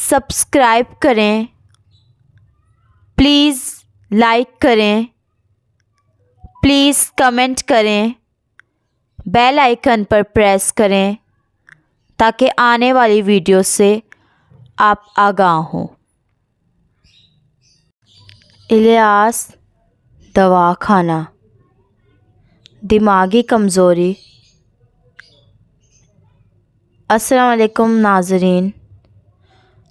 Subscribe کریں، please like کریں، please comment کریں، بیل آئیکن پر پریس کریں تاکہ آنے والی ویڈیو سے آپ آگاہ ہوں۔ الیاس دوا خانہ، دماغی کمزوری۔ السلام علیکم ناظرین،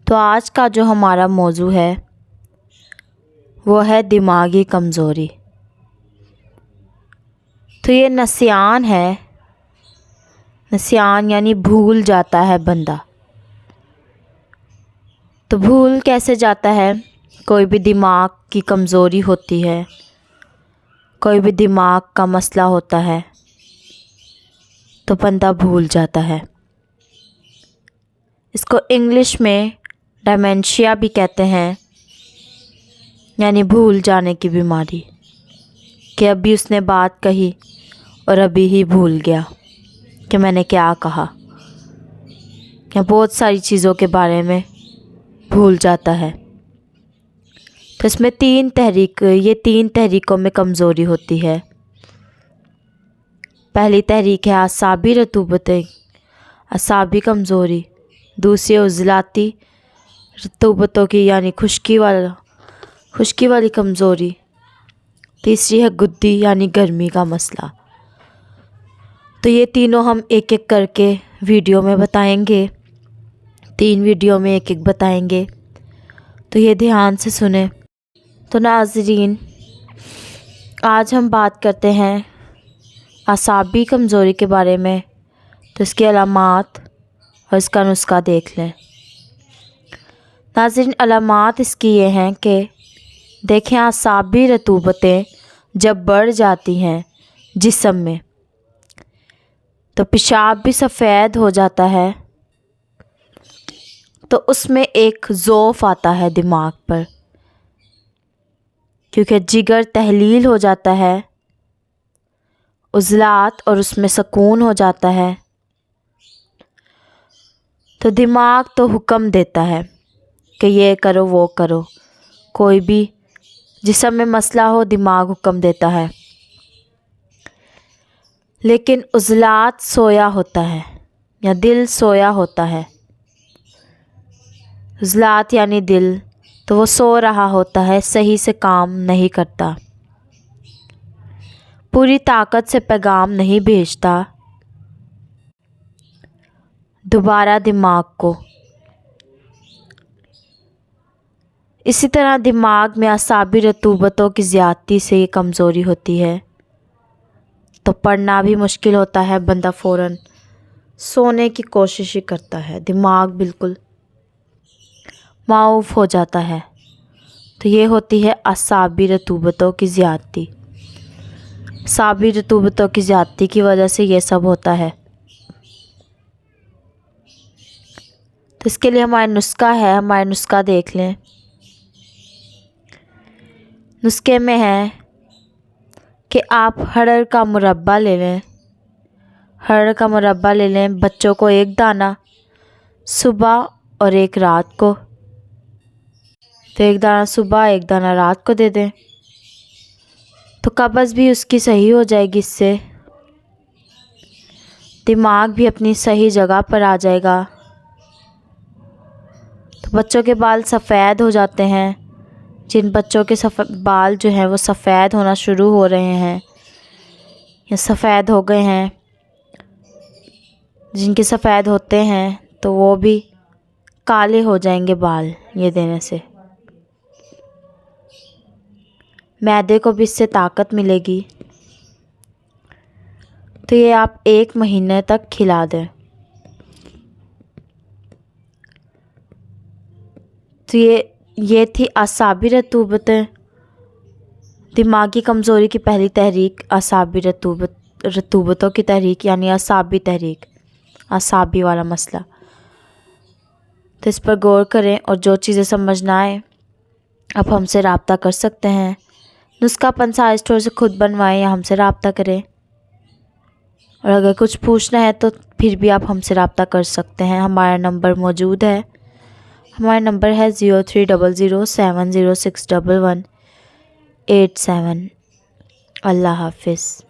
تو آج کا جو ہمارا موضوع ہے وہ ہے دماغی کمزوری۔ تو یہ نسیان ہے، نسیان یعنی بھول جاتا ہے بندہ۔ تو بھول کیسے جاتا ہے؟ کوئی بھی دماغ کی کمزوری ہوتی ہے، کوئی بھی دماغ کا مسئلہ ہوتا ہے تو بندہ بھول جاتا ہے۔ اس کو انگلش میں ڈیمنشیا بھی کہتے ہیں، یعنی بھول جانے کی بیماری، کہ ابھی اس نے بات کہی اور ابھی ہی بھول گیا کہ میں نے کیا کہا، کہ بہت ساری چیزوں کے بارے میں بھول جاتا ہے۔ تو اس میں یہ تین تحریکوں میں کمزوری ہوتی ہے۔ پہلی تحریک ہے اعصابی رطوبتیں، اعصابی کمزوری۔ دوسری عضلاتی رطوبتوں کی یعنی خشکی والی کمزوری۔ تیسری ہے گدی یعنی گرمی کا مسئلہ۔ تو یہ تینوں ہم ایک ایک کر کے ویڈیو میں بتائیں گے، 3 ویڈیو میں ایک ایک بتائیں گے، تو یہ دھیان سے سنیں۔ تو ناظرین، آج ہم بات کرتے ہیں اعصابی کمزوری کے بارے میں۔ تو اس کی علامات اور اس کا نسخہ دیکھ لیں۔ ناظرین، علامات اس کی یہ ہیں کہ دیکھیں، اعصابی رطوبتیں جب بڑھ جاتی ہیں جسم میں تو پیشاب بھی سفید ہو جاتا ہے، تو اس میں ایک ضعف آتا ہے دماغ پر، کیونکہ جگر تحلیل ہو جاتا ہے، عضلات اور اس میں سکون ہو جاتا ہے، تو دماغ تو حکم دیتا ہے کہ یہ کرو وہ کرو۔ کوئی بھی جسم میں مسئلہ ہو، دماغ حکم دیتا ہے، لیکن عضلات سویا ہوتا ہے یا دل سویا ہوتا ہے۔ عضلات یعنی دل، تو وہ سو رہا ہوتا ہے، صحیح سے کام نہیں کرتا، پوری طاقت سے پیغام نہیں بھیجتا دوبارہ دماغ کو۔ اسی طرح دماغ میں اعصابی رطوبتوں کی زیادتی سے یہ کمزوری ہوتی ہے، تو پڑھنا بھی مشکل ہوتا ہے، بندہ فوراً سونے کی کوشش ہی کرتا ہے، دماغ بالکل معاف ہو جاتا ہے۔ تو یہ ہوتی ہے اعصابی رطوبتوں کی زیادتی۔ اعصابی رطوبتوں کی زیادتی کی وجہ سے یہ سب ہوتا ہے۔ تو اس کے لیے ہمارا نسخہ ہے، ہمارا نسخہ دیکھ لیں۔ نسخے میں ہے کہ آپ ہرڑ کا مربع لے لیں، ہرڑ کا مربع لے لیں، بچوں کو 1 دانہ صبح اور 1 رات کو، تو 1 دانہ صبح 1 دانہ رات کو دے دیں، تو قبض بھی اس کی صحیح ہو جائے گی، اس سے دماغ بھی اپنی صحیح جگہ پر آ جائے گا۔ تو بچوں کے بال سفید ہو جاتے ہیں، جن بچوں کے بال جو ہیں وہ سفید ہونا شروع ہو رہے ہیں یا سفید ہو گئے ہیں، جن کے سفید ہوتے ہیں تو وہ بھی کالے ہو جائیں گے بال یہ دینے سے۔ معدے کو بھی اس سے طاقت ملے گی۔ تو یہ آپ 1 مہینے تک کھلا دیں۔ تو یہ تھی اعصابی رطوبتیں، دماغی کمزوری کی پہلی تحریک اعصابی رطوبتوں کی تحریک، یعنی اعصابی تحریک، اعصابی والا مسئلہ۔ تو اس پر غور کریں، اور جو چیزیں سمجھ نہ آئے آپ ہم سے رابطہ کر سکتے ہیں۔ نسخہ پنسال اسٹور سے خود بنوائیں یا ہم سے رابطہ کریں، اور اگر کچھ پوچھنا ہے تو پھر بھی آپ ہم سے رابطہ کر سکتے ہیں، ہمارا نمبر موجود ہے، ہمارا نمبر ہے 0300706118 7۔ اللہ حافظ۔